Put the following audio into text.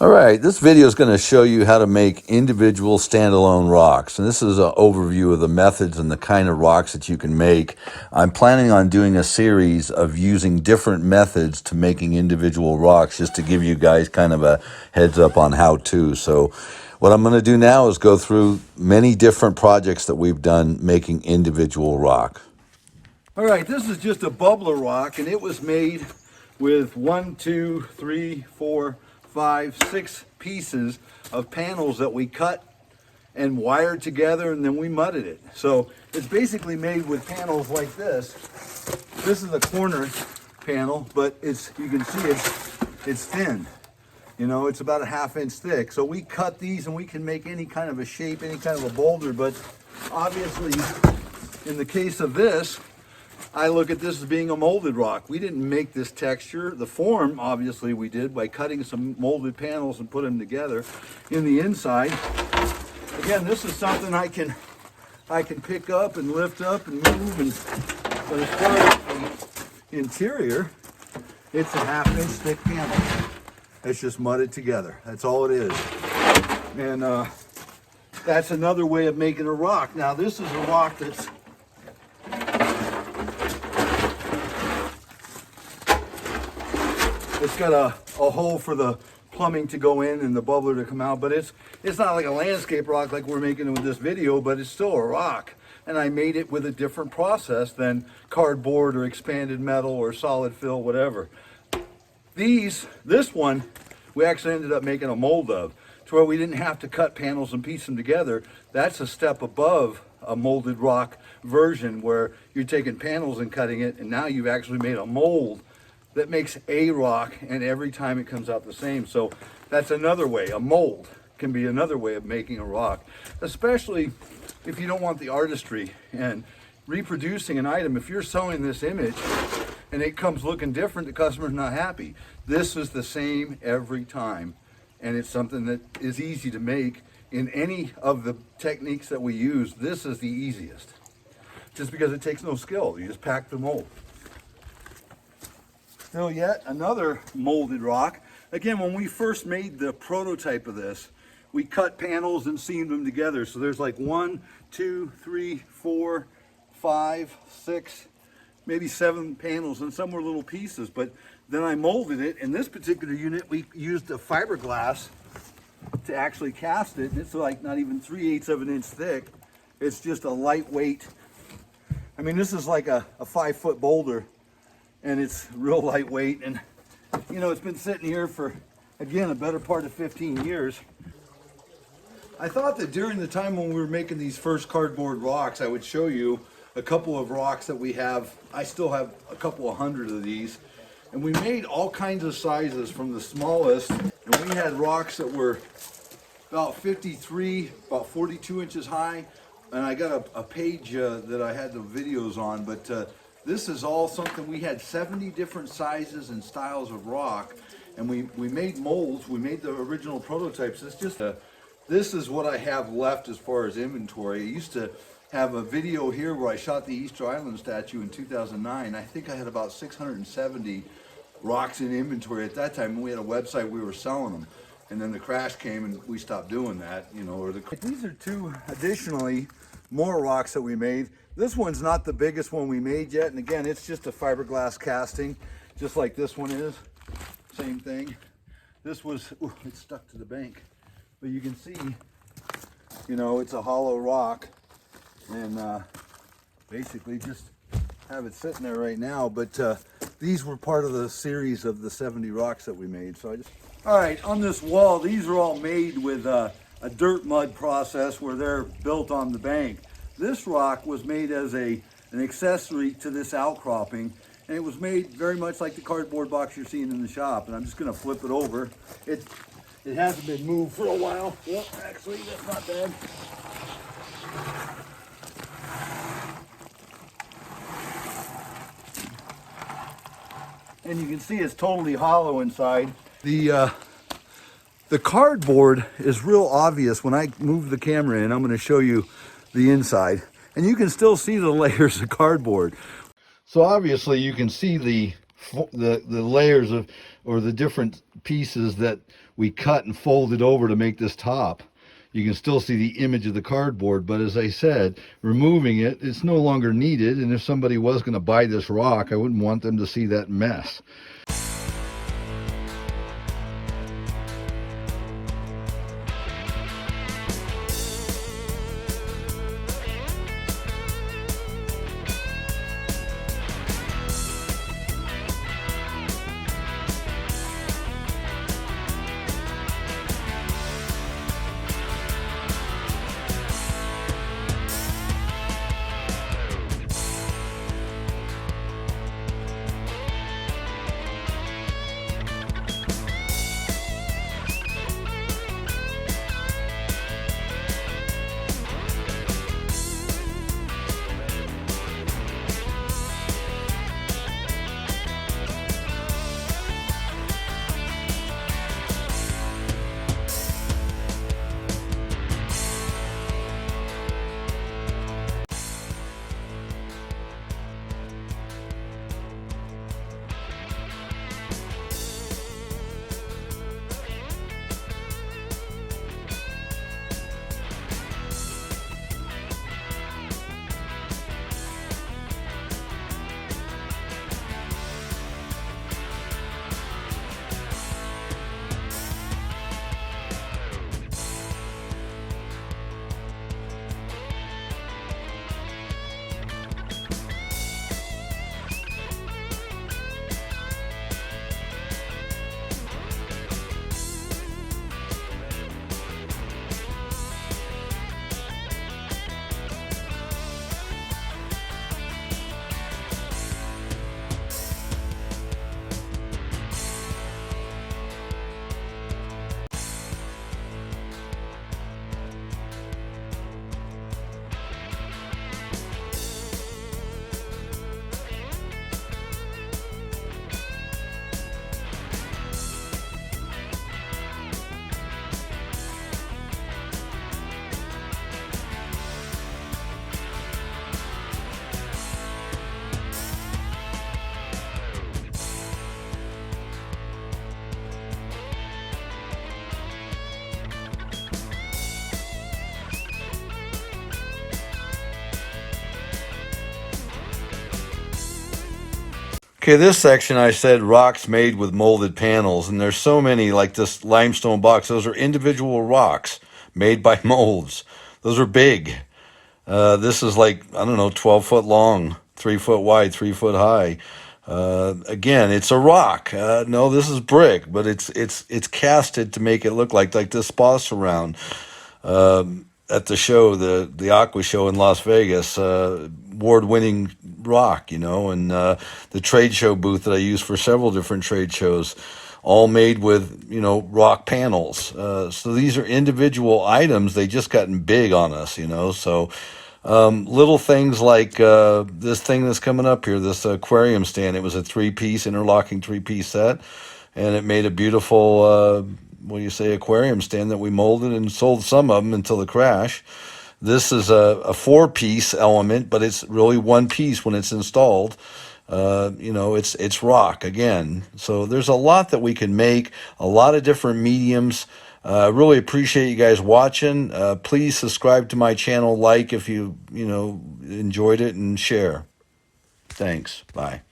All right, this video is going to show you how to make individual standalone rocks. And this is an overview of the methods and the kind of rocks that you can make. I'm planning on doing a series of using different methods to making individual rocks, just to give you guys kind of a heads up on how to. So what I'm going to do now is go through many different projects that we've done making individual rock. All right, this is just a bubbler rock, and it was made with 1, 2, 3, 4, 5, 6 pieces of panels that we cut and wired together, and then we mudded it. So it's basically made with panels like this. This is a corner panel, but you can see it's thin. You know, it's about a 1/2 inch thick. So we cut these and we can make any kind of a shape, any kind of a boulder, but obviously in the case of this, I look at this as being a molded rock. We didn't make this texture. The form, obviously, we did by cutting some molded panels and put them together in the inside. Again, this is something I can pick up and lift up and move. But as far as the interior, it's a 1/2 inch thick panel. It's just mudded together. That's all it is. And that's another way of making a rock. Now, this is a rock that's it's got a hole for the plumbing to go in and the bubbler to come out, but it's not like a landscape rock like we're making it with this video, but it's still a rock. And I made it with a different process than cardboard or expanded metal or solid fill, whatever. This one, we actually ended up making a mold of, to where we didn't have to cut panels and piece them together. That's a step above a molded rock version, where you're taking panels and cutting it, and now you've actually made a mold that makes a rock, and every time it comes out the same. So that's another way. A mold can be another way of making a rock, especially if you don't want the artistry and reproducing an item. If you're selling this image and it comes looking different, the customer's not happy. This is the same every time, and it's something that is easy to make. In any of the techniques that we use, this is the easiest, just because it takes no skill. You just pack the mold. Still yet another molded rock. Again, when we first made the prototype of this, we cut panels and seamed them together. So there's like 1, 2, 3, 4, 5, 6, maybe 7 panels, and some were little pieces. But then I molded it. In this particular unit, we used a fiberglass to actually cast it. It's like not even 3/8 of an inch thick. It's just a lightweight. I mean, this is like a 5-foot boulder, and it's real lightweight. And you know, it's been sitting here for, again, a better part of 15 years. I thought that during the time when we were making these first cardboard rocks, I would show you a couple of rocks that we have. I still have a couple of hundred of these, and we made all kinds of sizes, from the smallest, and we had rocks that were about 53, about 42 inches high. And I got a page that I had the videos on, but this is all something. We had 70 different sizes and styles of rock, and we made molds. We made the original prototypes. It's just this is what I have left as far as inventory. I used to have a video here where I shot the Easter Island statue in 2009. I think I had about 670 rocks in inventory at that time. We had a website, we were selling them, and then the crash came and we stopped doing that. You know, these are two additionally more rocks that we made. This one's not the biggest one we made yet, and again, it's just a fiberglass casting, just like this one is. Same thing. This was, it's stuck to the bank, but you can see, you know, it's a hollow rock, and basically just have it sitting there right now. But these were part of the series of the 70 rocks that we made. So all right, on this wall, these are all made with a dirt mud process where they're built on the bank. This rock was made as an accessory to this outcropping, and it was made very much like the cardboard box you're seeing in the shop. And I'm just going to flip it over. It hasn't been moved for a while. Yep, actually, that's not bad. And you can see it's totally hollow inside. The cardboard is real obvious. When I move the camera in, I'm going to show you the inside, and you can still see the layers of cardboard. So obviously you can see the the layers of, or the different pieces that we cut and folded over to make this top. You can still see the image of the cardboard, but as I said, removing it, it's no longer needed. And if somebody was going to buy this rock, I wouldn't want them to see that mess. Okay, this section I said rocks made with molded panels, and there's so many, like this limestone box. Those are individual rocks made by molds. Those are big. This is like, I don't know, 12 foot long, 3 foot wide, 3 foot high. Again, it's a rock. No, this is brick, but it's casted to make it look like this spa surround. At the show, the Aqua Show in Las Vegas, award-winning rock, you know, and the trade show booth that I use for several different trade shows, all made with, you know, rock panels. So these are individual items. They just gotten big on us, you know. So little things like this thing that's coming up here, this aquarium stand. It was a 3-piece, interlocking 3-piece set, and it made a beautiful what do you say, aquarium stand that we molded and sold some of them until the crash. This is a 4-piece element, but it's really 1 piece when it's installed. You know, it's rock again. So there's a lot that we can make, a lot of different mediums. I really appreciate you guys watching. Please subscribe to my channel, like if you know, enjoyed it, and share. Thanks. Bye.